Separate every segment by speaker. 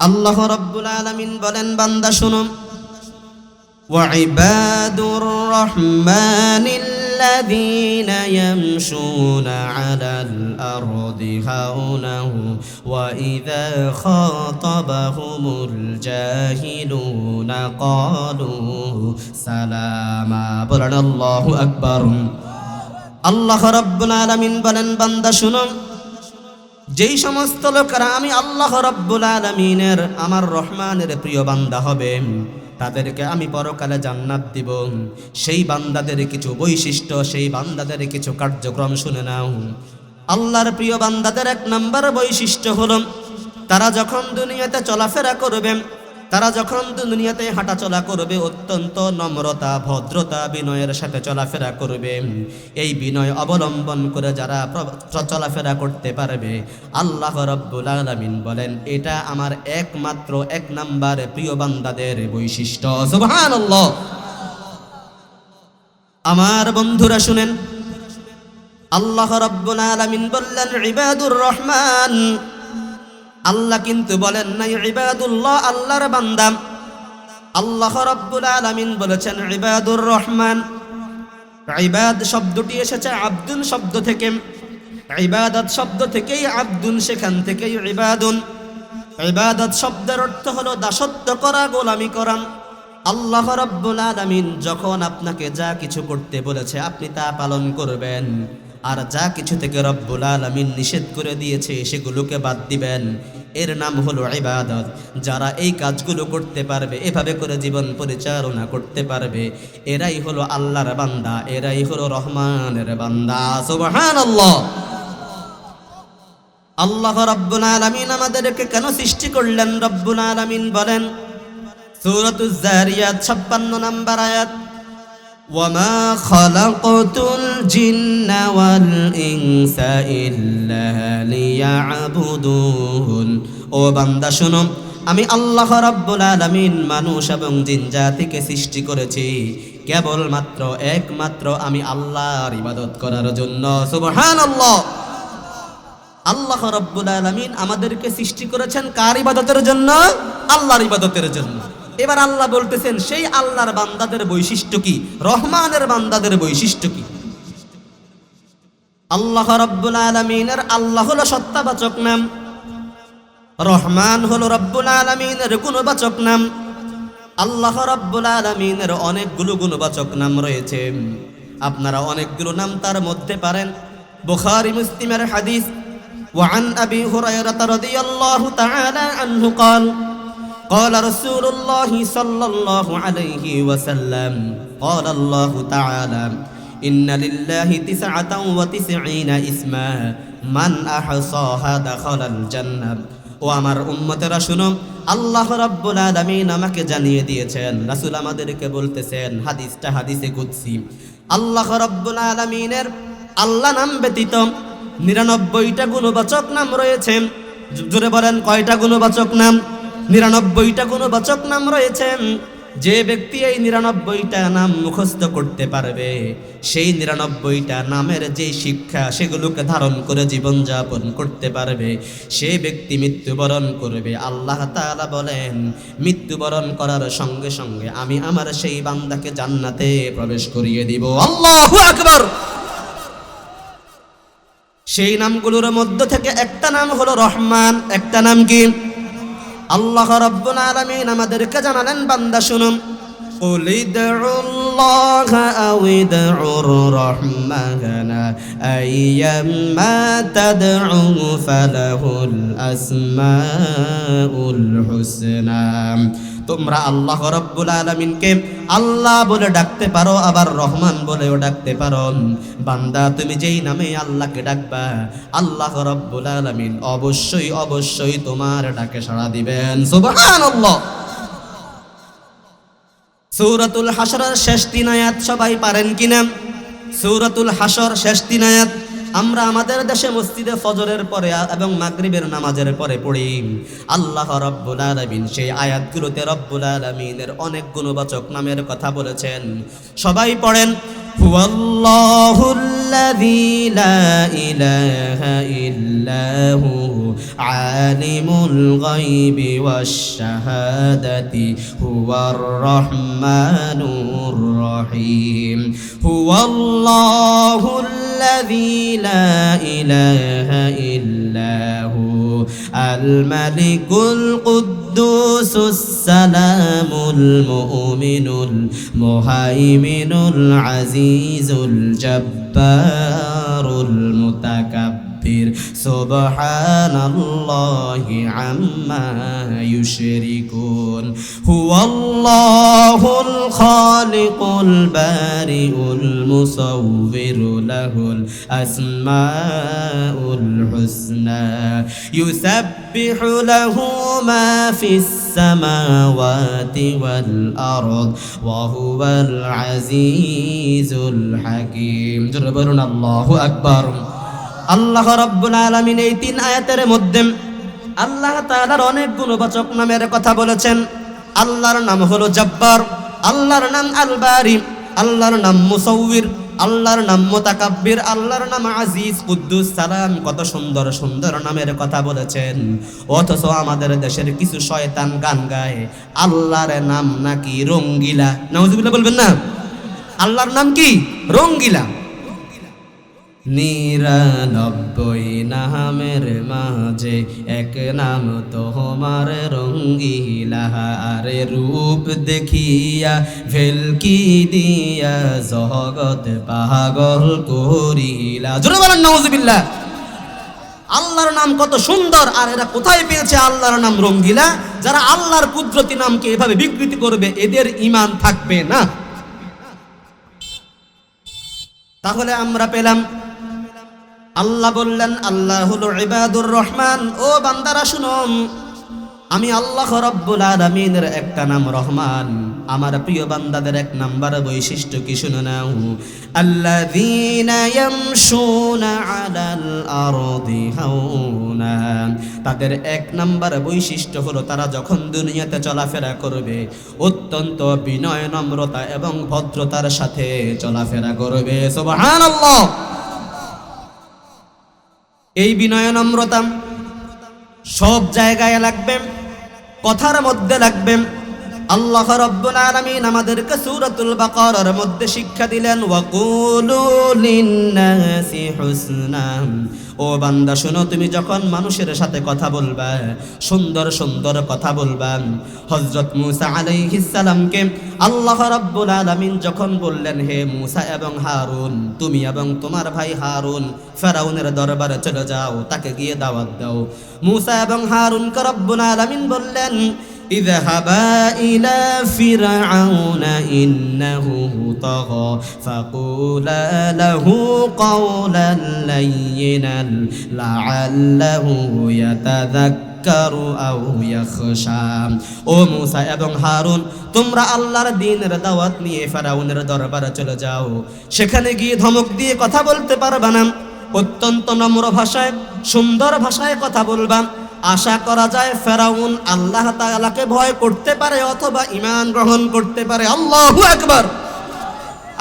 Speaker 1: আল্লাহ রাব্বুল আলামিন বলেন, বান্দা শুনো, ওয়াইবাদুর রহমানিল্লাযীনা ইয়ামশুনা আলাল আরদি হাওনাহু ওয়া ইযা খাতাবাহুমুল জাহিলুনা ক্বালু সালামা। বলেন আল্লাহু আকবার। আল্লাহ রাব্বুল আলামিন বলেন, বান্দা শুনো, যেই সমস্ত লোকেরা আমি আল্লাহ রাব্বুল আলামিনের, আমার রহমানের প্রিয় বান্দা হবে, তাদেরকে আমি পরকালে জান্নাত দিব। সেই বান্দাদের কিছু বৈশিষ্ট্য, সেই বান্দাদের কিছু কার্যক্রম শুনে নাও। আল্লাহর প্রিয় বান্দাদের এক নম্বর বৈশিষ্ট্য হলো, তারা যখন দুনিয়াতে চলাফেরা করবে, তারা যখন দুনিয়াতে হাঁটাচলা করবে, অত্যন্ত নম্রতা, ভদ্রতা, বিনয়ের সাথে চলাফেরা করবে। এই বিনয় অবলম্বন করে যারা চলাফেরা করতে পারবে, আল্লাহ রাব্বুল আলামিন বলেন, এটা আমার একমাত্র এক নাম্বার প্রিয় বান্দাদের বৈশিষ্ট্য। সুবহানাল্লাহ। আমার বন্ধুরা শুনেন, আল্লাহ রাব্বুল আলামিন বললেন ইবাদুর রহমান। আল্লাহ কিন্তু বলেন নাই ইবাদুল্লাহ, আল্লাহর বান্দা। আল্লাহ রাব্বুল আলামিন বলেছেন ইবাদুর রহমান। ইবাদ শব্দটি এসেছে আব্দুন শব্দ থেকে, ইবাদত শব্দ থেকেই আব্দুন, সেখান থেকেই ইবাদুন। ইবাদত শব্দের অর্থ হলো দাসত্ব করা, গোলামি করা। আল্লাহ রাব্বুল আলামিন যখন আপনাকে যা কিছু করতে বলেছে আপনি তা পালন করবেন, আর যা কিছু থেকে রব্বুল আলামিন নিষেধ করে দিয়েছে সেগুলোকে বাদ দিবেন। এর নাম হলো ইবাদত। যারা এই কাজগুলো করতে পারবে, এভাবে করে জীবন পরিচালনা করতে পারবে, এরাই হলো আল্লাহর বান্দা, এরাই হলো রহমানের বান্দা। সুবহানাল্লাহ। আল্লাহ রাব্বুল আলামিন আমাদেরকে কেন সৃষ্টি করলেন? রব্বুল আলামিন বলেন সূরাতুজ যারিয়াত 56 নম্বর আয়াত, ওয়ামা খালাকতুল জিন্না ওয়াল ইনসা ইল্লা লিয়াবুদুন। ও বান্দা শোনো, আমি আল্লাহ রাব্বুল আলামিন মানুষ এবং জিন জাতিকে সৃষ্টি করেছি কেবলমাত্র একমাত্র আমি আল্লাহর ইবাদত করার জন্য। সুবহানাল্লাহ। আল্লাহ রাব্বুল আলামিন আমাদেরকে সৃষ্টি করেছেন কার ইবাদতের জন্য? আল্লাহর ইবাদতের জন্য। এবার আল্লাহ বলতেছেন সেই আল্লাহর বান্দাদের বৈশিষ্ট্য কি, রহমানের বান্দাদের বৈশিষ্ট্য কি? আল্লাহ রাব্বুল আলামিনের আল্লাহ হলো সত্তাবাচক নাম, রহমান হলো রব্বুল আলামিনের গুণবাচক নাম। আল্লাহ রাব্বুল আলামিনের অনেকগুলো গুণবাচক নাম রয়েছে, আপনারা অনেকগুলো নাম তার মধ্যে পারেন। বুখারী মুসলিমের হাদিস, وعن أبي هريرة رضي الله تعالى عنه قال قال رسول الله صلى الله عليه وسلم قال الله تعالى إن لله 99 اسما من أحصاها دخل الجنة। ও আমার উম্মতেরা শুনো, আল্লাহ রাব্বুল আলামিন আমাকে জানিয়ে দিয়েছেন, রাসূল আমাদেরকে বলতেছেন, হাদিসটা হাদিসে কুদসি, আল্লাহ রাব্বুল আলামিনের আল্লাহ নাম ব্যতীত 99টা গুণবাচক নাম রয়েছে। জোরে বলেন, কয়টা গুণবাচক নাম? 99টা গুণবাচক নাম রয়েছে। যে ব্যক্তি এই 99টা নাম মুখস্থ করতে পারবে, সেই 99টা নামের যে শিক্ষা সেগুলোকে ধারণ করে জীবনযাপন করতে পারবে, সে ব্যক্তি মৃত্যুবরণ করবে। আল্লাহ তাআলা বলেন, মৃত্যুবরণ করার সঙ্গে সঙ্গে আমি আমার সেই বান্দাকে জান্নাতে প্রবেশ করিয়ে দিব। আল্লাহু আকবার। সেই নামগুলোর মধ্য থেকে একটা নাম হলো রহমান। একটা নাম কি? আল্লাহ রাব্বুল আলামিন আমাদেরকে জানালেন, বান্দা শুনুন, قل ادعوا الله أو ادعوا الرحمن أيما تدعوا فله الأسماء الحسنى। তোমরা আল্লাহ রাব্বুল আলামিনকে আল্লাহ বলে ডাকতে পারো, আবার রহমান বলেও ডাকতে পারো। বান্দা তুমি যেই নামে আল্লাহকে ডাকবা, আল্লাহ রাব্বুল আলামিন অবশ্যই অবশ্যই তোমার ডাকে সাড়া দিবেন। সুবহানাল্লাহ। সূরাতুল হাশরের শেষ 3 আয়াত সবাই পারেন কিনা? সূরাতুল হাশর শেষ 3 আয়াত আমরা আমাদের দেশে মসজিদে ফজরের পরে এবং মাগরিবের নামাজের পরে পড়ি। আল্লাহ রাব্বুল আলামিন সেই আয়াতগুলোতে রব্বুল আলামিনের অনেক গুণবাচক নামের কথা বলেছেন। সবাই পড়েন, হুয়াল্লাহুল্লাযী লা ইলাহা ইল্লাহু আলিমুল গায়বি ওয়াশ শাহাদাতি হুয়ার রহমানুর রহিম। হুয়াল্লাহুল্লাযী লা ইলাহা ইল্লাহু আল মালিকুল কুদ্দুসুস সালামুল মুমিনুল মুহাইমিনুল আজিজুল জব্বারুল মুতাকাব্বির সুবহানাল্লাহি আম্মা ইউশরিকুন। হুয়াল্লাহুল খালিকুল বারিউল মুসাউবিরু লাহুল আসমাউল হুসনা ইউসাব্বিহু লাহু মা ফিস সামাওয়াতি ওয়াল আরদ ওয়া হুয়াল আজিজুল হাকীম। জোরে বলুন আল্লাহু আকবার। আল্লাহ রাব্বুল আলামিন এই 3 আয়াতের মধ্যে আল্লাহ তাআলার অনেক গুণবাচক নামের কথা বলেছেন। আল্লাহর নাম হলো জব্বার, আল্লাহর নাম আল বারি, আল্লাহর নাম মুসাউবির, আল্লাহর নাম মুতাকাব্বির, আল্লাহর নাম আজিজ, কুদ্দুস, সালাম। কত সুন্দর সুন্দর নামের কথা বলেছেন। অথচ আমাদের দেশের কিছু শয়তান গান গায় আল্লাহর নাম নাকি রঙ্গিলা। নাউজুবিল্লাহ বলবেন না? আল্লাহর নাম কি? রঙ্গিলা। 99 নামের মাঝে এক নাম তোমার রঙ্গিলা, আরে রূপ দেখিয়া ভেলকি দিয়া জগৎ পাগল করিলা। জোরে বলেন নাউজুবিল্লাহ। আল্লাহর নাম কত সুন্দর, আর এরা কোথায় পেয়েছে আল্লাহর নাম রঙ্গিলা? যারা আল্লাহর কুদরতি নামকে এভাবে বিকৃতি করবে এদের ঈমান থাকবে না। তাহলে আমরা পেলাম আল্লাহ বললেন আল্লাহ হলো ইবাদুর রহমান। ও বান্দারা শুনো, আমি আল্লাহ রাব্বুল আলামিনের একটা নাম রহমান। আমার প্রিয় বান্দাদের 1 নাম্বার বৈশিষ্ট্য কি শুনে নাও। আল্লাযীনা ইয়ামশুনা আলাল আরদি হাওনা। তাদের 1 নাম্বার বৈশিষ্ট্য হলো তারা যখন দুনিয়াতে চলাফেরা করবে অত্যন্ত বিনয় নম্রতা এবং ভদ্রতার সাথে চলাফেরা করবে। সুবহানাল্লাহ। এই বিনয় নম্রতা সব জায়গায় লাগবে, কথার মধ্যে লাগবে। আল্লাহ রাব্বুল আলামিন আমাদেরকে সূরাতুল বাকারার মধ্যে শিক্ষা দিলেন, ওয়াকুলু লিন্নাসি হুসনা। ও বান্দা শোনো, তুমি যখন মানুষের সাথে কথা বলবা সুন্দর সুন্দর কথা বলবা। হযরত মূসা আলাইহিস সালামকে আল্লাহ রাব্বুল আলামিন যখন বললেন, হে মূসা এবং হারুন, তুমি এবং তোমার ভাই হারুন ফেরাউনের দরবারে চলে যাও, তাকে গিয়ে দাওয়াত দাও। মূসা এবং হারুনকে রব্বুল আলামিন বললেন, ইযহাবা ইলা ফিরআউনা ইন্নাহু তাগা ফাকুলা লাহু কাওলান লায়্যিনান লাআল্লাহু ইয়াতাযাক্কারু আও ইয়াখশা। ও মূসা এবং হারুন, তোমরা আল্লাহর দ্বীনের দাওয়াত নিয়ে ফেরাউনের দরবারে চলে যাও। সেখানে গিয়ে ধমক দিয়ে কথা বলতে পারবা না, অত্যন্ত নম্র ভাষায় সুন্দর ভাষায় কথা বলবা। আশা করা যায় ফেরাউন আল্লাহ তাআলাকে ভয় করতে পারে অথবা ঈমান গ্রহণ করতে পারে। আল্লাহু আকবার।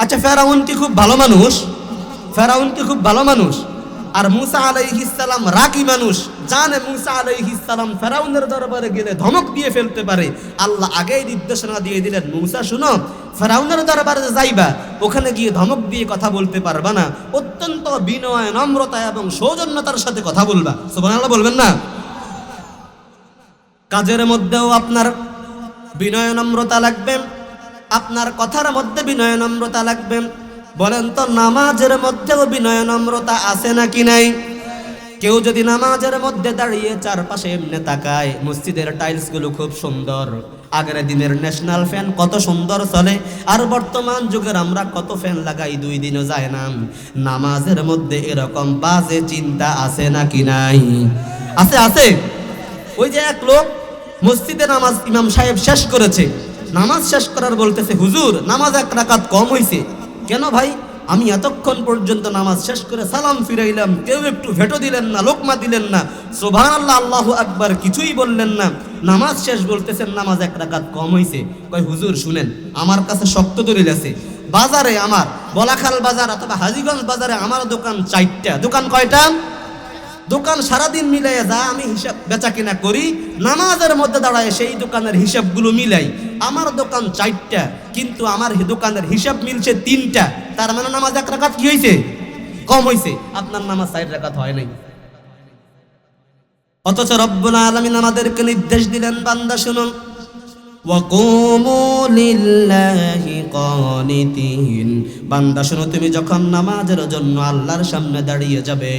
Speaker 1: আচ্ছা, ফেরাউন কি খুব ভালো মানুষ? ফেরাউন কি খুব ভালো মানুষ? আর মূসা আলাইহিস সালাম রাগী মানুষ, জানে মূসা আলাইহিস সালাম ফেরাউনের দরবারে গেলে ধমক দিয়ে ফেলতে পারে। আল্লাহ আগেই নির্দেশনা দিয়ে দিলেন, মূসা শুনো, ফেরাউনের দরবারে যাইবা, ওখানে গিয়ে ধমক দিয়ে কথা বলতে পারবা না, অত্যন্ত বিনয় নম্রতা এবং সৌজন্যতার সাথে কথা বলবা। সুবহানাল্লাহ বলবেন না? কাজের মধ্যেও আপনার বিনয় নম্রতা লাগবে, আপনার কথার মধ্যে বিনয় নম্রতা লাগবে। বলেন তো, নামাজের মধ্যেও বিনয় নম্রতা আছে নাকি নাই? কেউ যদি নামাজের মধ্যে দাঁড়িয়ে চারপাশে এমনি তাকায়, মসজিদের টাইলসগুলো খুব সুন্দর, আগের দিনের ন্যাশনাল ফ্যান কত সুন্দর চলে, আর বর্তমান যুগের আমরা কত ফ্যান লাগাই 2 দিনও যায় না। নামাজের মধ্যে এরকম বাজে চিন্তা আছে নাকি নাই? আছে, আছে। ওই যে এক লোক মসজিদে নামাজ ইমাম সাহেব শেষ করেছে, নামাজ শেষ করার বলতেছে, হুজুর নামাজ 1 রাকাত কম হইছে। কেন ভাই? আমি এতক্ষণ পর্যন্ত নামাজ শেষ করে সালাম ফিরাইলাম, কেউ একটু ভেটো দিলেন না, লোকমা দিলেন না, সুবহানাল্লাহ আল্লাহু আকবার কিছুই বললেন না। নামাজ শেষ বলতেছেন নামাজ 1 রাকাত কম হইছে। কয় হুজুর শুনেন, আমার কাছে শক্ত দলিল আছে। বাজারে আমার বলাখাল বাজার অথবা হাজীগঞ্জ বাজারে আমার দোকান 4টা। দোকান কয়টা? দোকান সারাদিন মিলাই যা আমি হিসাব বেচা কিনা করি, নামাজের মধ্যে দাঁড়ায় সেই দোকানের হিসাবগুলো মিলাই। আমার দোকান 4টা, কিন্তু আমার দোকানের হিসাব মিলছে 3টা। তার মানে নামাজ 1 রাকাত কি হয়েছে? কম হয়েছে। আপনার নামাজ 4 রাকাত হয় নাই। অথচ রব্বুল আলামিন আমাদেরকে নির্দেশ দিলেন, বান্দা শুনুন, ওয়াকুমু লিল্লাহি কানিতিন। বান্দা শুনো, তুমি যখন নামাজের জন্য আল্লাহর সামনে দাঁড়িয়ে যাবে,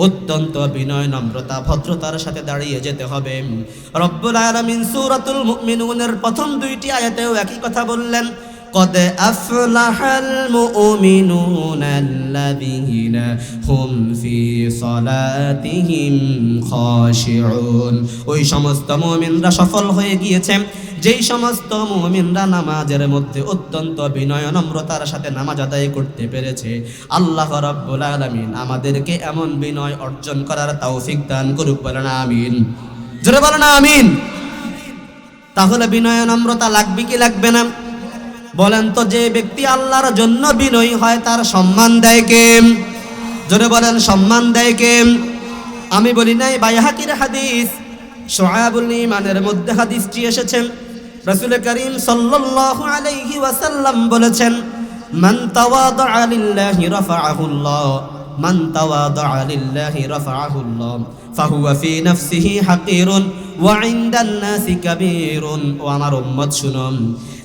Speaker 1: অত্যন্ত বিনয় নম্রতা ভদ্রতার সাথে দাঁড়িয়ে যেতে হবে। রব্বুল আলামিন সূরাতুল মুমিনুনের প্রথম 2টি আয়াতেও একই কথা বললেন, قد أفلح المؤمنون الذين هم في صلاتهم خاشعون। ওই সমস্ত মুমিনরা সফল হয়ে গিয়েছে যেই সমস্ত মুমিনরা নামাজের মধ্যে অত্যন্ত বিনয় নম্রতার সাথে নামাজ আদায় করতে পেরেছে। আল্লাহ রাব্বুল আলামিন আমাদেরকে এমন বিনয় অর্জন করার তৌফিক দান করুক, বলেন আমিন। জোরে বলেন আমিন। তাহলে বিনয় নম্রতা লাগবে কি লাগবে না? বলেন তো, যে ব্যক্তি আল্লাহর জন্য বিনয়ী হয় তার সম্মান দেয় কে? জোরে বলেন, সম্মান দেয় কে? আমি বলি নাই, বাইহাকির হাদিস শুআবুল ঈমানের মধ্যে হাদিসটি এসেছে। রাসূল করিম সাল্লাল্লাহু আলাইহি ওয়াসাল্লাম বলেছেন, মান তাওয়াদাআ লিল্লাহি রাফাআহুল্লাহ, মান তাওয়াদাআ লিল্লাহি রাফাআহুল্লাহ, ফাহুয়া ফি নাফসিহি হাকিরুন ওয়া ইনদান নাসি কাবীরুন। ও আমার উম্মত শুনুন,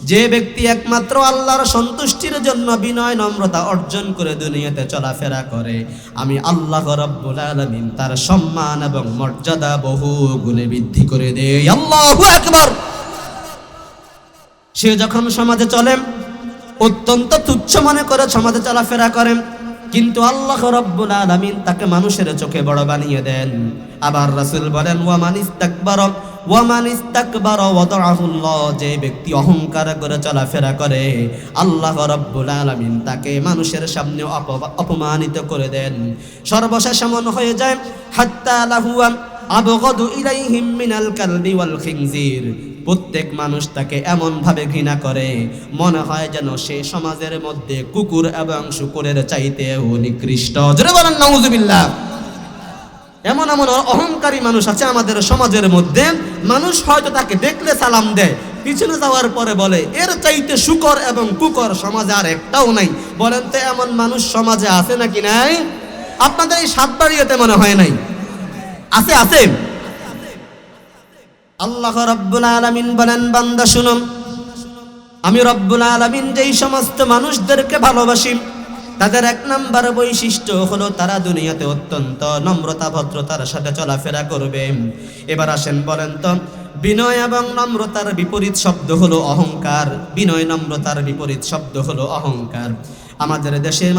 Speaker 1: যে ব্যক্তি একমাত্র আল্লাহর সন্তুষ্টির জন্য বিনয় নম্রতা অর্জন করে দুনিয়াতে চলাফেরা করে, আমি আল্লাহ রাব্বুল আলামিন তার সম্মান এবং মর্যাদা বহু গুণে বৃদ্ধি করে দেই। আল্লাহু আকবার। সে যখন সমাজে চলে অত্যন্ত তুচ্ছ মনে করে সমাজে চলাফেরা করে, কিন্তু আল্লাহ রাব্বুল আলামিন তাকে মানুষের চোখে বড় বানিয়ে দেন। আবার রাসূল বলেন, ওয়ামান ইস্তাকবারা ওয়াদাআহুল্লাহ। যে ব্যক্তি অহংকার করে চলাফেরা করে, আল্লাহ রাব্বুল আলামিন তাকে মানুষের সামনে অপমানিত করে দেন। সর্বশেষ এমন হয়ে যায়, হাত্তা লাহুয়া আবগাদু ইলাইহিম মিনাল কালবি ওয়াল খিনজির। প্রত্যেক মানুষ তাকে এমন ভাবে ঘৃণা করে, মনে হয় যেন সে সমাজের মধ্যে কুকুর এবং শূকরের চাইতেও নিকৃষ্ট। জোরে বলেন নাউযুবিল্লাহ। এমন এমন অহংকারী মানুষ আছে আমাদের সমাজের মধ্যে, মানুষ হয়তো তাকে দেখলে সালাম দেয়, পিছনে যাওয়ার পরে বলে এর চাইতে শূকর এবং কুকুর সমাজে আর একটাও নাই। বলেন তো, এমন মানুষ সমাজে আছে নাকি নাই? আপনাদের এই সাতবাড়িয়াতে মনে হয় নাই? আছে, আছে। আল্লাহ রাব্বুল আলামিন বলেন, বান্দা শুনো, আমি রব্বুল আলামিন যেই সমস্ত মানুষদেরকে ভালোবাসি, তাদের 1 নাম্বার বৈশিষ্ট্য হলো তারা দুনিয়াতে অত্যন্ত নম্রতা ভদ্রতার সাথে চলাফেরা করবে। এবার আসেন, বলেন তো, বিনয় এবং নম্রতার বিপরীত শব্দ হলো অহংকার। বিনয় নম্রতার বিপরীত শব্দ হলো অহংকার। আমাদের দেশের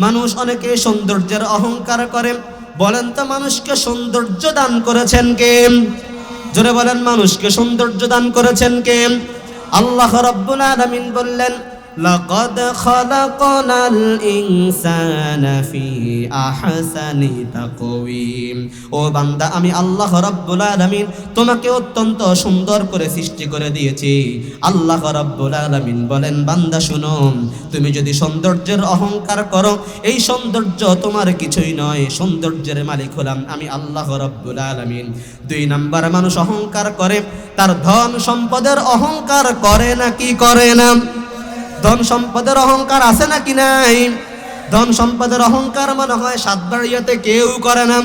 Speaker 1: মানুষ অনেকে সৌন্দর্যের অহংকার করে। বলেন তো, মানুষকে সৌন্দর্য দান করেছেন কে? জোরে বলেন, মানুষকে সৌন্দর্য দান করেছেন কে? আল্লাহ রাব্বুল আলামিন বললেন, লাকাদ খালাকনাল ইনসানা ফি আহসানি তাকওয়িম। ও বান্দা, আমি আল্লাহ রাব্বুল আলামিন তোমাকে অত্যন্ত সুন্দর করে সৃষ্টি করে দিয়েছি। আল্লাহ রাব্বুল আলামিন বলেন, বান্দা শুনো, তুমি যদি সৌন্দর্যের অহংকার করো, এই সৌন্দর্য তোমার কিছুই নয়, সৌন্দর্যের মালিক হলাম আমি আল্লাহ রাব্বুল আলামিন। 2 নাম্বার, মানুষ অহংকার করে, তার ধন সম্পদের অহংকার করে নাকি করে না? ধন সম্পদের অহংকার আছে নাকি নাই? ধন সম্পদের অহংকার মনে হয় সাতবাড়িয়াতে কেউ করে না।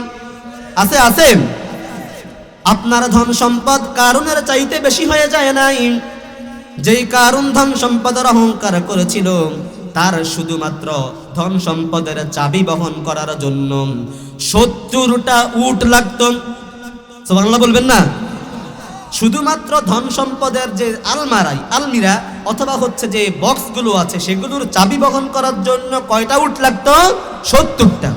Speaker 1: আছে, আছে। আপনার ধন সম্পদ কারুনের চাইতে বেশি হয়ে যায় নাই? যেই কারুন ধন সম্পদের অহংকার করেছিল, তার শুধুমাত্র ধন সম্পদের চাবি বহন করার জন্য 70টা উট লাগতো। সুবহানাল্লাহ বলবেন না? শুধুমাত্র ধন সম্পদের যে আলমিরা অথবা হচ্ছে যে বক্সগুলো আছে, সেগুলোর চাবি বহন করার জন্য কয়টা উট লাগতো? 70টা।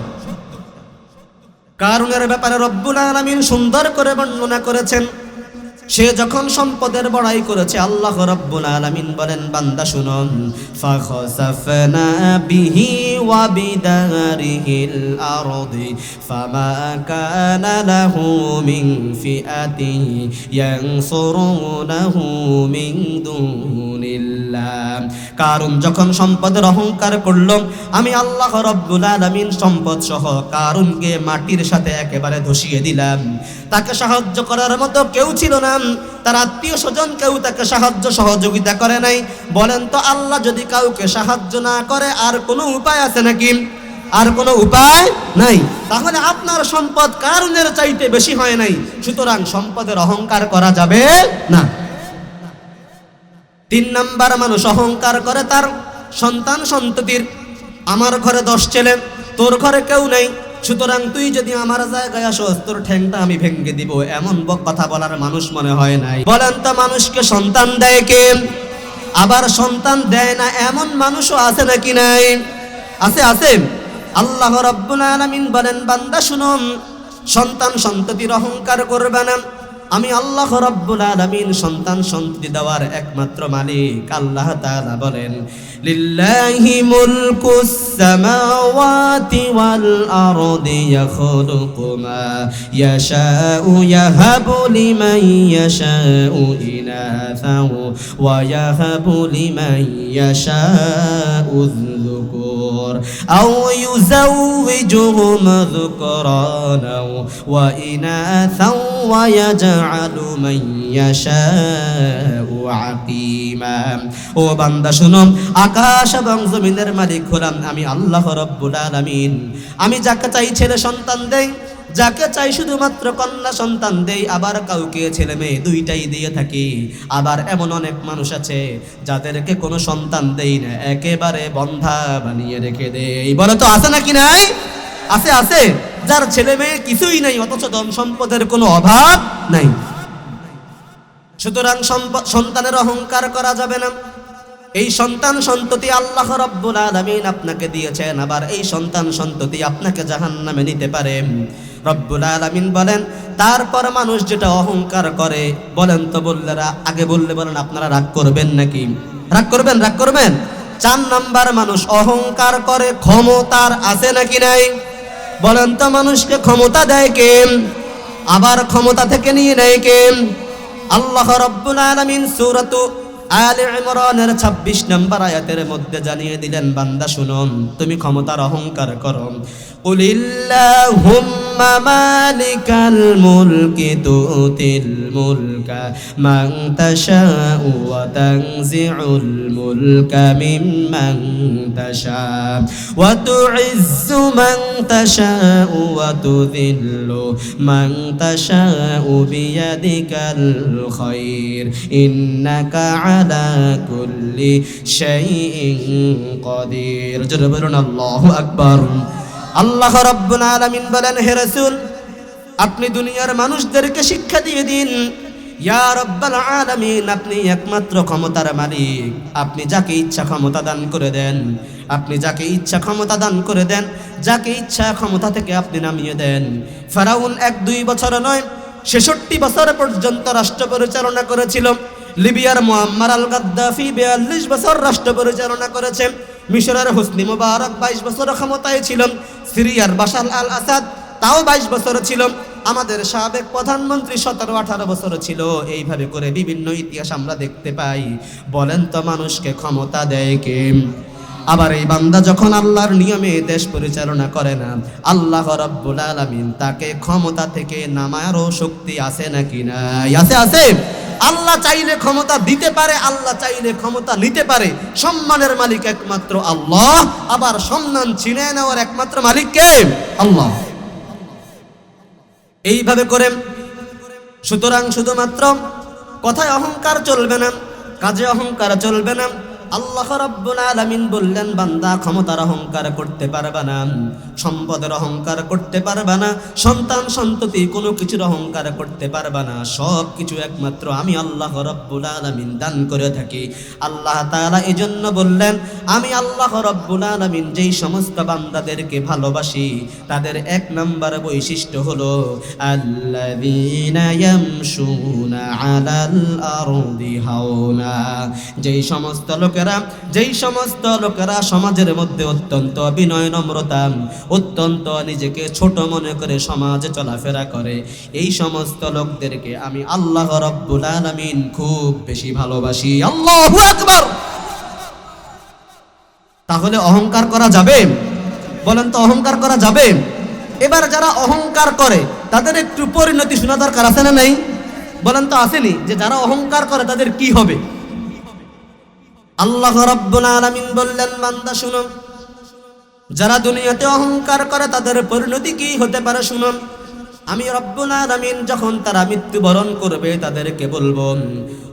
Speaker 1: কারুনের ব্যাপারে রব্বুল আলামিন সুন্দর করে বর্ণনা করেছেন, সে যখন সম্পদের বড়াই করেছে, আল্লাহ রাব্বুল আলামিন বলেন, বান্দা শুনুন, ফাখাসাফনা বিহি ওয়া বিদারিহিল আরদি ফামা কানা লাহু মিন ফিআতি ইয়ানসুরুনাহু মিন দুনিল্লাহ। কারুন যখন সম্পদের অহংকার করল, আমি আল্লাহ রাব্বুল আলামিন সম্পদ সহ কারুনকে মাটির সাথে একেবারে ধসিয়ে দিলাম। তাকে সাহায্য করার মতো কেউ ছিল না, তার আত্মীয় স্বজন কেউ তাকে সাহায্য সহযোগিতা করে নাই। বলেন তো, আল্লাহ যদি কাউকে সাহায্য না করে আর কোনো উপায় আছে নাকি? আর কোনো উপায় নাই। তাহলে আপনার সম্পদ কারুনের চাইতে বেশি হয় নাই, সুতরাং সম্পদের অহংকার করা যাবে না। 3 নাম্বার, মানুষ অহংকার করে তার সন্তান সন্ততির। আমার ঘরে 10 ছেলে, তোর ঘরে কেউ নেই, সুতরাং তুই যদি আমার জায়গায় আসোস তোর ঠ্যাংটা আমি ভেঙে দিব, এমন কথা বলার মানুষ মনে হয় নাই। বলেন তো, মানুষকে সন্তান দেয় কে? আবার সন্তান দেয় না এমন মানুষও আছে নাকি? নাই, আছে, আছে। আল্লাহ রাব্বুল আলামিন বলেন, বান্দা শুনুন, সন্তান সন্ততির অহংকার করবে না। আমি আল্লাহ রাব্বুল আলামিন সন্তান সন্ততি দেওয়ার একমাত্র মালিক। আল্লাহ তাআলা বলেন, লিল্লাহি মুলকুস সামাওয়াতি ওয়াল আরদি ইয়াখলুকু মা ইয়াশাউ ইয়াহাবু লিমান ইয়াশাউ ইনাসাও ওয়া ইয়াহাবু লিমান ইয়াশাউ যুকুর আও ইউযাউযুহুম যুকরানাও ওয়া ইনাসাও ওয়া ইয়াজআলু মান ইয়াশাউ আকিমা। ও বান্দা শুনো, আকাশ এবং জমিনের মালিক হলাম আমি আল্লাহ রাব্বুল আলামিন। আমি যাকে চাই ছেলে সন্তান দেই, যাকে চাই শুধুমাত্র কন্যা সন্তান দেই, আবার কাউকে ছেলে মেয়ে দুইটাই দিয়ে থাকি। আবার এমন অনেক মানুষ আছে যাদেরকে কোনো সন্তান দেই না, একেবারে বন্ধা বানিয়ে রেখে দেই। বলে তো, আছে নাকি নাই? আছে, আছে। যার ছেলে মেয়ে কিছুই নাই, অথচ ধন সম্পদের কোনো অভাব নাই। সুতরাং সন্তানের অহংকার করা যাবে না। এই সন্তান সন্ততি আল্লাহ রাব্বুল আলামিন আপনাকে দিয়েছেন, আবার এই সন্তান সন্ততি আপনাকে জাহান্নামে নিতে পারে। রব্বুল আলামিন বলেন, তারপর মানুষ যেটা অহংকার করে, বলেন তো বললেরা, আগে বললে বলেন আপনারা রাগ করবেন নাকি? রাগ করবেন? রাগ করবেন? 4 নাম্বার, মানুষ অহংকার করে ক্ষমতার। আছে নাকি নাই? বলেন তো, মানুষকে ক্ষমতা দেয় কে? আবার ক্ষমতা থেকে নিয়ে নেয় কে? আল্লাহ রাব্বুল আলামিন সূরাতু আলে ইমরানের 26 নম্বর আয়াতের মধ্যে জানিয়ে দিলেন, বান্দা শুনুন, তুমি ক্ষমতার অহংকার করো। কুলিল্লাহুম্মা মালিকাল মুলকি তুতিল মুলকা মান তাশাউ ওয়া তানজিউল মুলকা মিম্মান তাশাউ ওয়া তুইজ্জু মান তাশাউ ওয়া তুযিল্লু মান তাশাউ বিয়াদিকাল খায়র ইন্নাকা আলা কুল্লি শাইইন কাদির। জোরে বলুন আল্লাহু আকবার। আল্লাহ রাব্বুল আলামিন বলেন, হে রাসূল, আপনি দুনিয়ার মানুষদেরকে শিক্ষা দিয়ে দিন, ইয়া রাব্বাল আলামিন, আপনি একমাত্র ক্ষমতার মালিক। আপনি যাকে ইচ্ছা ক্ষমতা দান করে দেন, আপনি যাকে ইচ্ছা ক্ষমতা দান করে দেন, যাকে ইচ্ছা ক্ষমতা থেকে আপনি নামিয়ে দেন। ফেরাউন 1-2 বছর নয়, 66 বছর পর্যন্ত রাষ্ট্র পরিচালনা করেছিল। লিবিয়ার মুআম্মার আল গাদ্দাফি 42 বছর রাষ্ট্র পরিচালনা করেছেন। মিশরের হোসনি মুবারক 22 বছর ক্ষমতায় ছিলেন। সিরিয়ার বাশার আল আসাদ তাও 22 বছর ছিল। আমাদের সাবেক প্রধানমন্ত্রী 17-18 বছর ছিল। এইভাবে করে বিভিন্ন ইতিহাস আমরা দেখতে পাই। বলেন তো, মানুষকে ক্ষমতা দেয় কে? আবার এই বান্দা যখন আল্লাহর নিয়মে দেশ পরিচালনা করে না, আল্লাহ রাব্বুল আলামিন তাকে ক্ষমতা থেকে নামায়ারও শক্তি আছে নাকি নাই? আছে, আছে। আল্লাহ চাইলে ক্ষমতা দিতে পারে, আল্লাহ চাইলে ক্ষমতা নিতে পারে। সম্মানের মালিক একমাত্র আল্লাহ, আবার সম্মান ছিনিয়ে নেওয়ার একমাত্র মালিক কে? আল্লাহ। এইভাবে করে সুতরাং শুধুমাত্র কথায় অহংকার চলবে না, কাজে অহংকার চলবে না। আল্লাহ রাব্বুল আলামিন বললেন, বান্দা ক্ষমতার অহংকার করতে পারবা না, সম্পদের অহংকার করতে পারবা না, সন্তান সন্ততি কোনো কিছুর অহংকার করতে পারবা না। সব কিছু একমাত্র আমি আল্লাহ রাব্বুল আলামিন দান করে থাকি। আল্লাহ তাআলা এজন্য বললেন, আমি আল্লাহ রাব্বুল আলামিন যেই সমস্ত বান্দাদেরকে ভালোবাসি তাদের এক নাম্বার বৈশিষ্ট্য হলো আল্লাযীনা ইয়ামশুনা আলাল আরদি হাওনা। যেই সমস্ত লোকেরা সমাজের মধ্যে অত্যন্ত বিনয় নম্রতা, অত্যন্ত নিজেকে ছোট মনে করে সমাজে চলাফেরা করে, এই সমস্ত লোকদেরকে আমি আল্লাহ রাব্বুল আলামিন খুব বেশি ভালোবাসি। আল্লাহু আকবার। তাহলে অহংকার করা যাবে? বলেন তো, অহংকার করা যাবে? এবার যারা অহংকার করে তাদের একটু পরিণতি শোনা দরকার আছে না নাই? বলেন তো, আসেনি যে যারা অহংকার করে তাদের কি হবে? আল্লাহ রাব্বুল আলামিন বললেন, বান্দা শুনো, যারা দুনিয়াতে অহংকার করে তাদের পরিণতি কি হতে পারে শুনুন। আমি রব্বুল আলামিন যখন তারা মৃত্যুবরণ করবে তাদেরকে বলবো,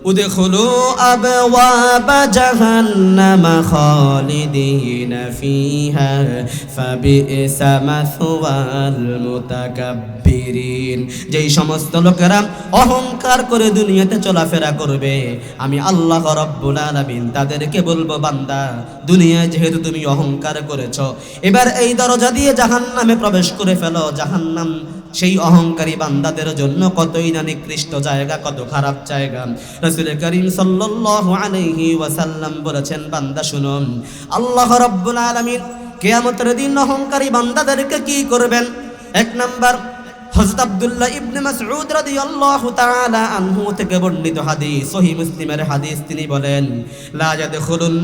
Speaker 1: উদখুলু আবওয়াবা জাহান্নামা খালিদিনা ফিহা ফাবিইসা মাসওয়াল মুতাকাব্বিরিন। যেই সমস্ত লোকেরা অহংকার করে দুনিয়াতে চলাফেরা করবে, আমি আল্লাহ রব্বুল আলামিন তাদেরকে বলবো, বান্দা দুনিয়ায় যেহেতু তুমি অহংকার করেছো, এবার এই দরজা দিয়ে জাহান্নামে প্রবেশ করে ফেলো। জাহান্নাম সেই অহংকারী বান্দাদের জন্য কতই না নিকৃষ্ট জায়গা, কত খারাপ জায়গা। রাসূল করিম সাল্লাল্লাহু আলাইহি ওয়াসাল্লাম বলেছেন, বান্দা শুনুন, আল্লাহ রাব্বুল আলামিন কিয়ামতের দিন অহংকারী বান্দাদেরকে কি করবেন? এক নাম্বার, হযরত আব্দুল্লাহ ইবনে মাসউদ রাদিয়াল্লাহু তাআলা আনহু থেকে বর্ণিত হাদিস, সহিহ মুসলিমের হাদিস, তিনি বলেন, লা ইয়াদখুলুন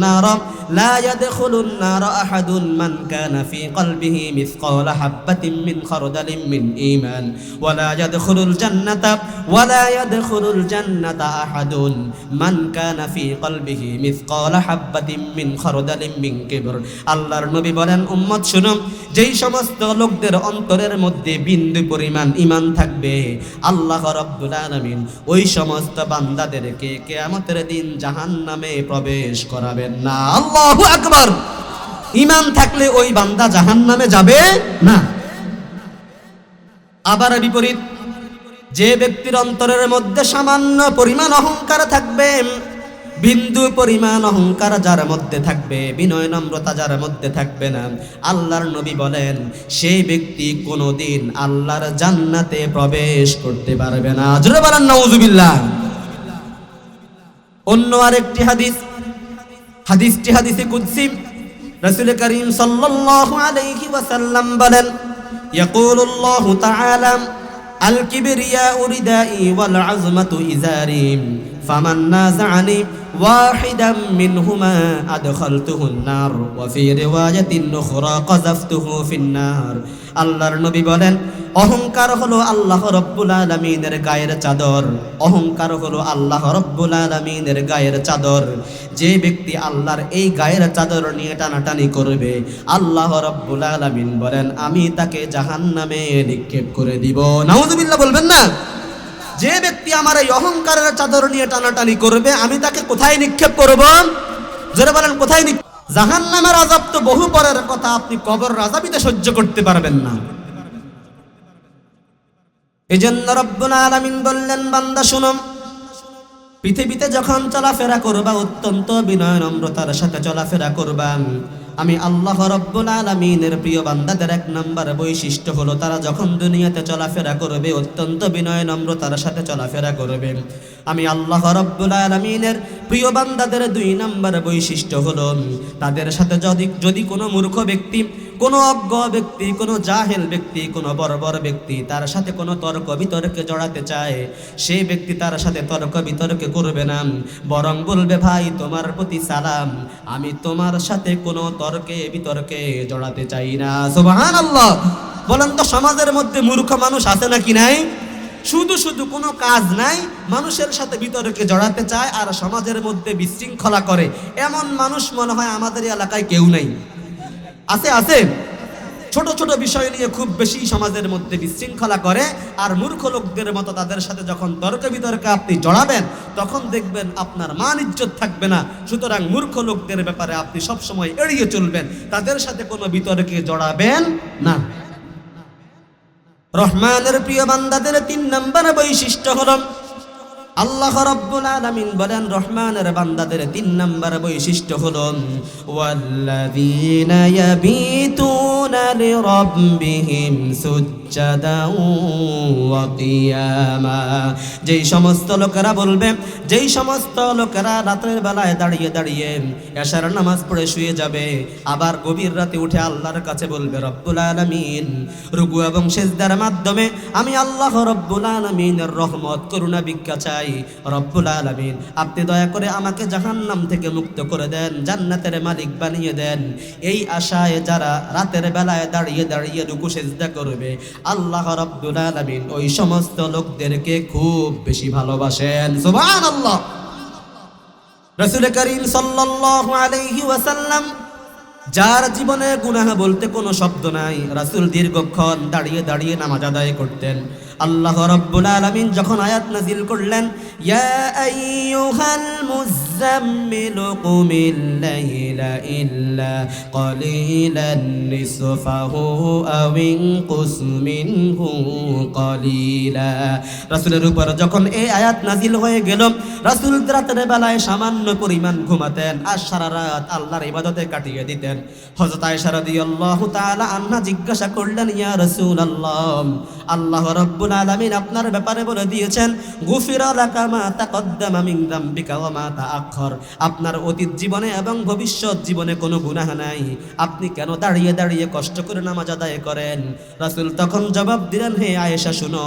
Speaker 1: নার আহাদুন মান কানা ফি কলবিহি মিসকালা হাববাতিন মিন খারদালিন মিন ঈমান ওয়া লা ইয়াদখুলুল জান্নাতা আহাদুন মান কানা ফি কলবিহি মিসকালা হাববাতিন মিন খারদালিন মিন কিবর। আল্লাহর নবী বলেন, উম্মত শুনো, যেই সমস্ত লোকদের অন্তরের মধ্যে বিন্দু পরিমাণ ঈমান থাকবে, আল্লাহ রাব্বুল আলামিন ওই সমস্ত বান্দাদেরকে কিয়ামতের দিন জাহান্নামে প্রবেশ করাবেন না। আল্লাহু আকবার। ঈমান থাকলে ওই বান্দা জাহান্নামে যাবে না। আবার বিপরীত, যে ব্যক্তির অন্তরের মধ্যে সামান্য পরিমাণ অহংকার থাকবে, বিন্দু পরিমাণ অহংকার যার মধ্যে থাকবে, বিনয় নম্রতা যার মধ্যে থাকবে না, আল্লাহর নবী বলেন সেই ব্যক্তি কোনোদিন আল্লাহর জান্নাতে প্রবেশ করতে পারবে না। জোরে বলেন নাউজুবিল্লাহ। অন্য আরেকটি হাদিসটি হাদিসে কুদসি, রাসূল করিম সাল্লাল্লাহু আলাইহি ওয়াসাল্লাম বলেন, ইয়াকুলুল্লাহু তাআলা, আল কিবরিয়াউ রিদাই ওয়াল আযমাতু ইজারি ফামান নাযাআনি ওয়াহিদাম মিনহুমা আদখালতুহুন নার ওয়া ফি রিওয়ায়াতিন উখরা কাযাফতুহু ফিন নার। আল্লাহর নবী বলেন, অহংকার হলো আল্লাহ রাব্বুল আলামিনের গায়ের চাদর। অহংকার হলো আল্লাহ রাব্বুল আলামিনের গায়ের চাদর। যে ব্যক্তি আল্লাহর এই গায়ের চাদর নিয়ে টানাটানি করবে, আল্লাহ রাব্বুল আলামিন বলেন আমি তাকে জাহান্নামে নিক্ষেপ করে দিব। নাউজুবিল্লাহ বলবেন না? যে ব্যক্তি আমার এই অহংকারের চাদর নিয়ে টানাটানি করবে, আমি তাকে কোথায় নিক্ষেপ করব? জোরে বলেন, কোথায়? জাহান্নামের আযাব তো বহু পরের কথা, আপনি কবর আযাবিতে সহ্য করতে পারবেন না। এজন্য রব্বুল আলামিন বললেন, বান্দা শুনো, পৃথিবীতে যখন চলাফেরা করবা অত্যন্ত বিনয় নম্রতার সাথে চলাফেরা করবা। আমি আল্লাহ রব্বুল আলামিনের প্রিয় বান্দাদের এক নাম্বার বৈশিষ্ট্য হলো তারা যখন দুনিয়াতে চলাফেরা করবে অত্যন্ত বিনয় নম্রতার সাথে চলাফেরা করবে। আমি আল্লাহ রব্বুল আলামিনের প্রিয় বান্দাদের দুই নাম্বার বৈশিষ্ট্য হলো তাদের সাথে যদি কোনো মূর্খ ব্যক্তি, কোনো অজ্ঞ ব্যক্তি, কোনো জাহেল ব্যক্তি, কোনো বর্বর ব্যক্তি তার সাথে কোনো তর্ক বিতর্কে জড়াতে চায়, সেই ব্যক্তি তার সাথে তর্ক বিতর্কে করবে না, বরং বলবে, ভাই তোমার প্রতি সালাম, আমি তোমার সাথে কোনো তর্কে বিতর্কে জড়াতে চাই না। সুবহানাল্লাহ। বলেন তো, সমাজের মধ্যে মূর্খ মানুষ আছে নাকি নাই? শুধু শুধু কোনো কাজ নাই, মানুষের সাথে বিতর্কে জড়াতে চায় আর সমাজের মধ্যে বিশৃঙ্খলা করে, এমন মানুষ মনে হয় আমাদের এলাকায় কেউ নাই। আছে? ছোট ছোট বিষয় নিয়ে খুব বেশি সমাজের মধ্যে বিশৃঙ্খলা করে, আর মূর্খ লোকদের মতো তাদের সাথে যখন তর্ক বিতর্কে আপনি জড়াবেন তখন দেখবেন আপনার মান ইজ্জত থাকবে না। সুতরাং মূর্খ লোকদের ব্যাপারে আপনি সবসময় এড়িয়ে চলবেন, তাদের সাথে কোনো বিতর্কে জড়াবেন না। রহমানের প্রিয় বান্দাদের 3 নম্বর বৈশিষ্ট্য হলো, আল্লাহ রাব্বুল আলামিন বলেন রহমানের বান্দাদের 3 নম্বর বৈশিষ্ট্য হলো ওয়াল্লাযীনা ইয়াবিতুনা লিরাব্বিহিম সুজ্জাদান ওয়া কিয়ামা। যেই সমস্ত লোকেরা বলবে, যেই সমস্ত লোকেরা রাতের বেলায় দাঁড়িয়ে দাঁড়িয়ে এশার নামাজ পড়ে শুয়ে যাবে, আবার গভীর রাতে উঠে আল্লাহর কাছে বলবে রব্বুল আলামিন, রুকু এবং সিজদার মাধ্যমে আমি আল্লাহ রব্বুল আলামিনের রহমত করুণা ভিক্ষা চাই। রব্বুল আলামিন আপনি দয়া করে আমাকে জাহান্নাম থেকে মুক্ত করে দেন, জান্নাতের মালিক বানিয়ে দেন। এই আশায় যারা রাতের বেলায় দাঁড়িয়ে দাঁড়িয়ে রুকু সিজদা করবে, আল্লাহ রাব্বুল আলামিন ওই সমস্ত লোকদেরকে খুব বেশি ভালোবাসেন। সুবহানাল্লাহ। রাসূল করিম সাল্লাল্লাহু আলাইহি ওয়াসাল্লাম, যার জীবনে গুনাহ বলতে কোনো শব্দ নাই, রাসূল দীর্ঘক্ষণ দাঁড়িয়ে দাঁড়িয়ে নামাজ আদায় করতেন। আল্লাহ রাব্বুল আলামিন যখন আয়াত নাযিল করলেন, ইয়া আইয়ুহাল মুযাম্মিলু কুমিল লাইলা ইল্লা ক্বালিলান নিসফাহু আও ইনকুস মিনহু ক্বালিলা। রাসূলের উপর যখন এই আয়াত নাযিল হয়ে গেল, রাসূল রাতের বেলায় সামান্য পরিমাণ ঘুমাতেন আর সারা রাত আল্লাহর ইবাদতে কাটিয়ে দিতেন। হযরত আয়েশা রাদিয়াল্লাহু তাআলা আনহা জিজ্ঞাসা করলেন, ইয়া রাসূলুল্লাহ, আল্লাহ রাব্বুল আলামিন আপনার ব্যাপারে বলে দিয়েছেন গুফিরা লাকা মা তাকদ্দামা মিন যামবিকা ওয়া মা তাআখার, আপনার অতীত জীবনে এবং ভবিষ্যৎ জীবনে কোনো গুনাহ নাই, আপনি কেন দাঁড়িয়ে দাঁড়িয়ে কষ্ট করে নামাজ আদায় করেন? রাসূল তখন জবাব দিলেন, হে আয়েশা শুনো,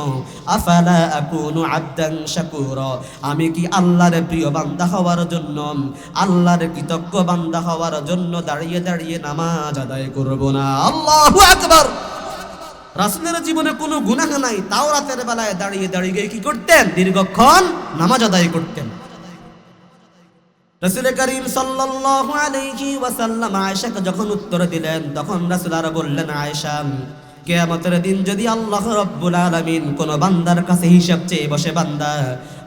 Speaker 1: আফালা আকুনু আবদান শাকুরা, আমি কি আল্লাহর প্রিয় বান্দা হওয়ার জন্য, আল্লাহর কৃতজ্ঞ বান্দা হওয়ার জন্য দাঁড়িয়ে দাঁড়িয়ে নামাজ আদায় করব না? আল্লাহু আকবার। রাসূলের জীবনে কোনো গুনাহ নাই, তাও রাতের বেলায় দাঁড়িয়ে দাঁড়িয়ে কি করতেন? দীর্ঘক্ষণ নামাজ আদায় করতেন। রাসূল করিম সাল্লাল্লাহু আলাইহি ওয়াসাল্লাম আয়েশাকে যখন উত্তর দিলেন, তখন রাসূল আর বললেন, আয়েশা, কিয়ামতের দিন যদি আল্লাহ রাব্বুল আলামিন কোন বান্দার কাছে হিসাব চেয়ে বসে, বান্দা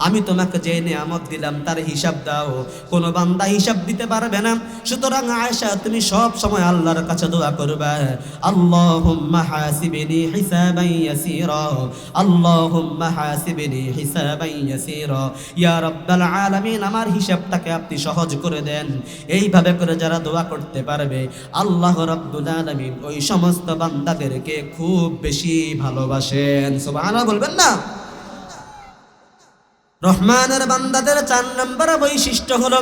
Speaker 1: আমি তোমাকে যে নিয়ামত দিলাম তার হিসাব দাও, কোন বান্দা হিসাব দিতে পারবে না। সুতরাং আয়েশা তুমি সব সময় আল্লাহর কাছে দোয়া করবা, আল্লাহুম্মা হাসিবনি হিসাবান ইয়াসীরা, আল্লাহুম্মা হাসিবনি হিসাবান ইয়াসীরা, ইয়া রাব্বাল আলামিন আমার হিসাবটাকে আপনি সহজ করে দেন। এইভাবে করে যারা দোয়া করতে পারবে, আল্লাহ রাব্বুল আলামিন ওই সমস্ত বান্দাদেরকে খুব বেশি ভালোবাসেন। সুবহানাল্লাহ বলবেন না? রহমানের বান্দাদের 4 নম্বর বৈশিষ্ট্য হলো,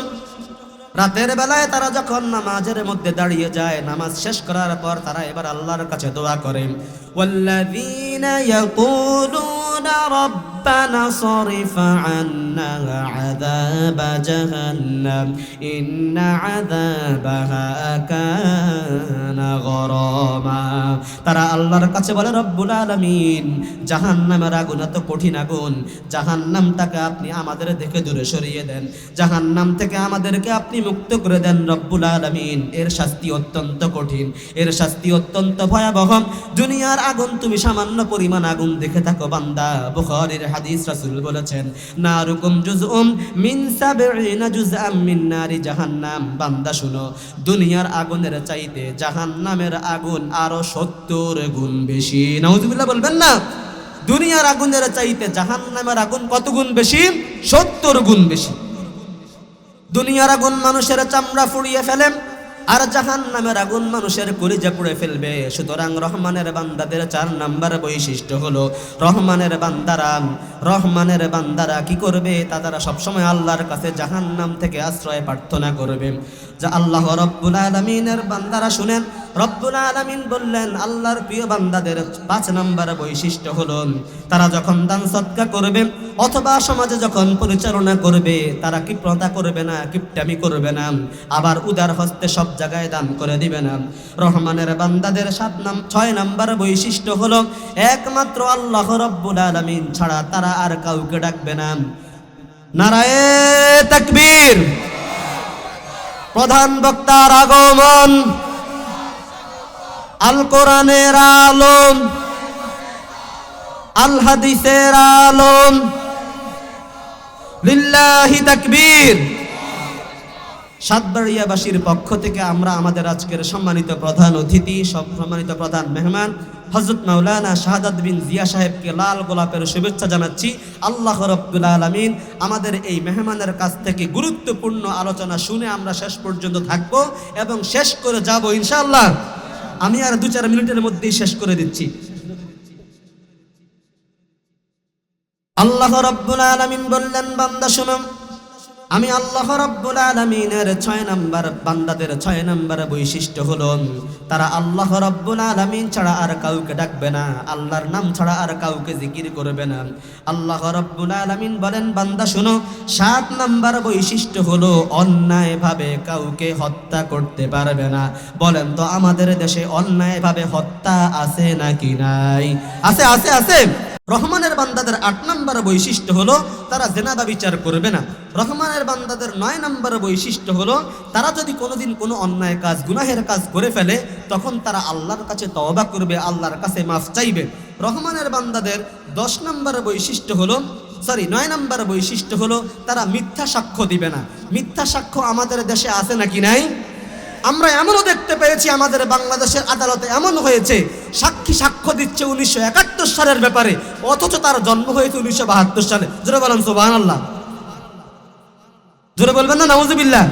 Speaker 1: রাতের বেলায় তারা যখন নামাজের মধ্যে দাঁড়িয়ে যায়, নামাজ শেষ করার পর তারা এবার আল্লাহর কাছে দোয়া করে, ওয়াল্লাযীনা ইয়াকুলুনা রাব্বানা সরিফ আন্না আযাবা জাহান্নাম ইন্না আযাবাহা কানা গরামা। তারা আল্লাহর কাছে বলে, রব্বুল আলামিন জাহান্নামের আগুন এত কঠিন আগুন, জাহান্নামটাকে আপনি আমাদের থেকে দূরে সরিয়ে দেন, জাহান্নাম থেকে আমাদেরকে আপনি মুক্ত করে দেন রব্বুল আলামিন। এর শাস্তি অত্যন্ত কঠিন, এর শাস্তি অত্যন্ত ভয়াবহ। দুনিয়ার আগুন তুমি সামান্য পরিমাণ আগুন দেখে থাকো বান্দা, বুখারীর হাদিস, রাসূল বলেছেন, নারুকুম জুজউম মিন 70 জুজআম মিন নারি জাহান্নাম। বান্দা শুনো, দুনিয়ার আগুনের চাইতে জাহান্নামের আগুন আরো 70 গুণ বেশি। নাউজুবিল্লাহ বলবেন না? দুনিয়ার আগুনের চাইতে জাহান্নামের আগুন কত গুণ বেশি? 70 গুণ বেশি। দুনিয়ার আগুন মানুষের চামড়া ফুড়িয়ে ফেলে, আর জাহান্নামের আগুন মানুষের কলিজা পুড়ে ফেলবে। সুতরাং রহমানের বান্দাদের 4 নম্বর বৈশিষ্ট্য হলো, রহমানের বান্দারা কি করবে? তারা সবসময় আল্লাহর কাছে জাহান্নাম থেকে আশ্রয় প্রার্থনা করবে। যা আল্লাহ রব্বুল আলামিনের বান্দারা শুনেন, রব্বুল আলামিন বললেন আল্লাহর প্রিয় বান্দাদের 5 নম্বর বৈশিষ্ট্য হলো, তারা যখন দান সদকা করবে অথবা সমাজে যখন পরিচালনা করবে, তারা কৃপণতা করবে না, কিপটামি করবে না, আবার উদার হস্তে সব জায়গায় দান করে দিবে না। রহমানের বান্দাদের 6 নম্বর বৈশিষ্ট্য হলো, একমাত্র আল্লাহ রব্বুল আলামিন ছাড়া তারা আর কাউকে ডাকবে না। নারায়ে তাকবীর। প্রধান বক্তার আগমন। আল কোরআনের আলম, আল হাদিসের আলম, লিল্লাহি তাকবীর। সাতবাড়িয়াবাসীর পক্ষ থেকে আমরা আমাদের আজকের সম্মানিত প্রধান অতিথি, সম্মানিত প্রধান মেহমান হযরত মাওলানা শাহাদাত বিন জিয়া সাহেবকে লাল গোলাপের শুভেচ্ছা জানাচ্ছি। আল্লাহ রাব্বুল আলামিন আমাদের এই মেহমানের কাছ থেকে গুরুত্বপূর্ণ আলোচনা শুনে আমরা শেষ পর্যন্ত থাকব এবং শেষ করে যাব ইনশাআল্লাহ। আমি আর 2-4 মিনিটের মধ্যেই শেষ করে দিচ্ছি। আল্লাহ রাব্বুল আলামিন বললেন, বান্দা শোনো, আমি আল্লাহ রাব্বুল আলামিনের 6 নাম্বার বান্দাদের 6 নাম্বার বৈশিষ্ট্য হলো তারা আল্লাহ রাব্বুল আলামিন ছাড়া আর কাউকে ডাকবে না, আল্লাহর নাম ছাড়া আর কাউকে জিকির করবে না। আল্লাহ রাব্বুল আলামিন বলেন, বান্দা শোনো, 7 নাম্বার বৈশিষ্ট্য হলো অন্যায়ভাবে কাউকে হত্যা করতে পারবে না। বলেন তো আমাদের দেশে অন্যায়ভাবে হত্যা আছে নাকি নাই? আছে আছে আছে। রহমানের বান্দাদের 8 নাম্বার বৈশিষ্ট্য হলো তারা জেনা বা বিচার করবে না। রহমানের বান্দাদের 9 নাম্বার বৈশিষ্ট্য হলো তারা যদি কোনোদিন কোনো অন্যায় কাজ, গুনাহের কাজ করে ফেলে তখন তারা আল্লাহর কাছে তওবা করবে, আল্লাহর কাছে মাফ চাইবে। রহমানের বান্দাদের 10 নাম্বার বৈশিষ্ট্য হলো 9 নাম্বার বৈশিষ্ট্য হলো তারা মিথ্যা সাক্ষ্য দিবে না। মিথ্যা সাক্ষ্য আমাদের দেশে আছে নাকি নাই? আমরা এমনও দেখতে পেয়েছি আমাদের বাংলাদেশের আদালতে এমন হয়েছে, সাক্ষী সাক্ষ্য দিচ্ছে 1971 সালের ব্যাপারে, অথচ তার জন্ম হয়েছে 1972 সালে। জোরে বলেন সুবহানাল্লাহ। জোরে বলবেন না নাউজুবিল্লাহ।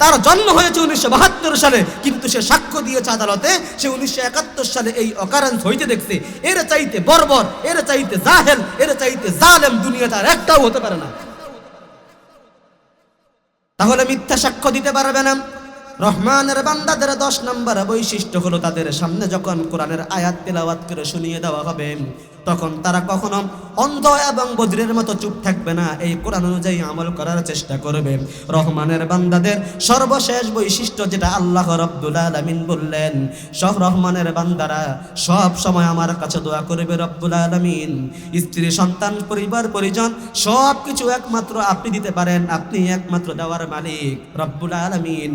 Speaker 1: তার জন্ম হয়েছে 1972 সালে, কিন্তু সে সাক্ষ্য দিয়েছে আদালতে সে 1971 সালে এই অকারেন্স হইতে দেখছে। এর চাইতে বর্বর, এর চাইতে জাহেল, এর চাইতে জালেম দুনিয়াতে আর একটাও হতে পারে না। তাহলে মিথ্যা সাক্ষ্য দিতে পারবে না। রহমানের বান্দাদের 10 নাম্বার বৈশিষ্ট্য হলো তাদের সামনে যখন কোরআনের আয়াত তেলাওয়াত করে শুনিয়ে দেওয়া হবে তখন তারা কখনো অন্ধ এবং বজ্রের মতো চুপ থাকবে না, এই কোরআন অনুযায়ী আমল করার চেষ্টা করবে। রহমানের বান্দাদের সর্বশেষ বৈশিষ্ট্য যেটা আল্লাহ রাব্বুল আলামিন বললেন, সব রহমানের বান্দারা সব সময় আমার কাছে দোয়া করবে রব্বুল আলামিন। স্ত্রী, সন্তান, পরিবার পরিজন সব কিছু একমাত্র আপনি দিতে পারেন, আপনি একমাত্র দেওয়ার মালিক রব্বুল আলামিন।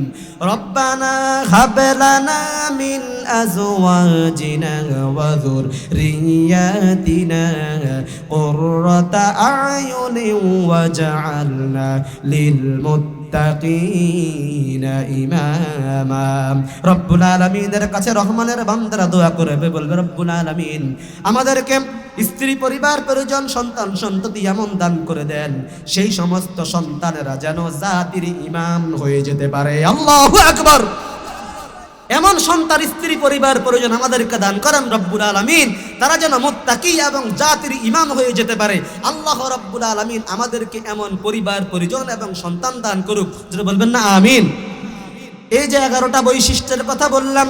Speaker 1: রব্বানা হাব লানা মিন আজওয়াজিনা ওয়া যুররিয়াতিনা কুররাতা আয়ুনিন ওয়াজআলনা লিল মুত্তাকিনা ইমামা। রব্বুল আলামিনের কাছে রহমানের বান্দারা দোয়া করবে, বলবে রব্বুল আলামিন আমাদেরকে স্ত্রী, পরিবার পরিজন, সন্তান সন্ততি এমন দান করে দেন সেই সমস্ত সন্তানেরা যেন জাতির ইমাম হয়ে যেতে পারে। আল্লাহু আকবার। এমন সন্তান, স্ত্রী, পরিবার পরিজন আমাদেরকে দান করেন রব্বুল আলামিন, তারা যেন মুত্তাকি এবং জাতির ইমাম হয়ে যেতে পারে। আল্লাহ রব্বুল আলামিন আমাদেরকে এমন পরিবার পরিজন এবং সন্তান দান করুক। যেটা বলবেন না আমিন। এই যে 11টা বৈশিষ্ট্যের কথা বললাম,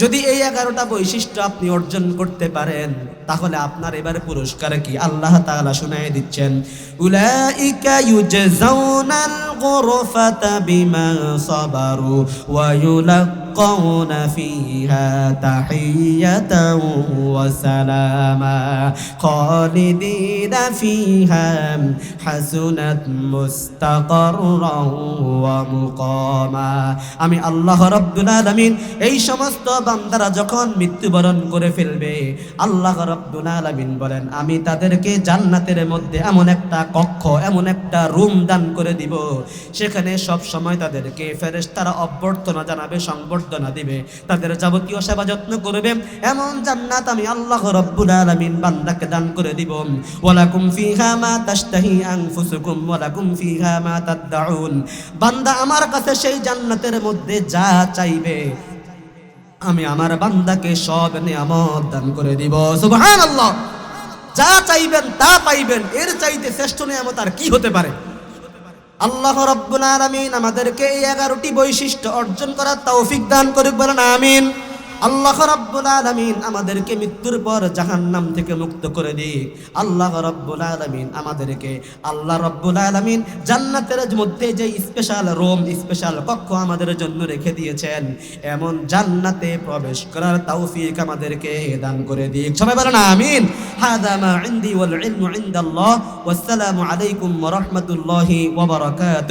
Speaker 1: যদি এই 11টা বৈশিষ্ট্য আপনি অর্জন করতে পারেন তাহলে আপনার এবারে পুরস্কার কি আল্লাহ তাআলা শুনায়ে দিচ্ছেন, উলাইকা ইউজাউনাল গুরফাতা বিমা সাবারু ওয়া ইউলাক্কাউনা ফিহা তাহিয়াতাও ওয়া সালামা খালিদিনা ফিহা হাসুনাত মুস্তাকাররাও ওয়া মুকামা। আমি আল্লাহ রাব্বুল আলামিন এই সমস্ত বান্দারা যখন মৃত্যুবরণ করে ফেলবে আল্লাহ রাব্বুল আলামিন বলেন আমি তাদেরকে জান্নাতের মধ্যে এমন একটা কক্ষ, এমন একটা রুম দান করে দিব, সেখানে সব সময় তাদেরকে ফেরেশতারা অভ্যর্থনা জানাবে, সংবর্ধনা দিবে, তাদের যাবতীয় সেবা যত্ন করবে। এমন জান্নাত আমি আল্লাহ রাব্বুল আলামিন বান্দাকে দান করে দিব। ওয়ালাকুম ফিহা মা তাশতাহি আনফুসুকুম ওয়ালাকুম ফিহা মা তাদউন। বান্দা আমার কাছে সেই জান্নাতের মধ্যে যা চাইবে আমি আমার বান্দাকে সব নিয়ামত দান করে দিব। সুবহানাল্লাহ। যা চাইবেন তা পাইবেন, এর চাইতে শ্রেষ্ঠ নিয়ামত আর কি হতে পারে? আল্লাহ রাব্বুল আলামিন আমাদেরকে এই 11টি বৈশিষ্ট্য অর্জন করার তৌফিক দান করুক, বলেন আমিন। আল্লাহ রাব্বুল আলামিন আমাদেরকে মৃত্যুর পর জাহান্নাম থেকে মুক্ত করে দিক। আল্লাহ রাব্বুল আলামিন আমাদেরকে আল্লাহ রাব্বুল আলামিন জান্নাতের মধ্যে যে স্পেশাল রুম, স্পেশাল কক্ষ আমাদের জন্য রেখে দিয়েছেন, এমন জান্নাতে প্রবেশ করার তৌফিক আমাদেরকে দান করে দিক। সবাই বলেন আমিন। হাযা মা ইনদি ওয়াল ইলমু ইনদাল্লাহ। ওয়াসসালামু আলাইকুম ওয়া রাহমাতুল্লাহি ওয়া বারাকাতুহু।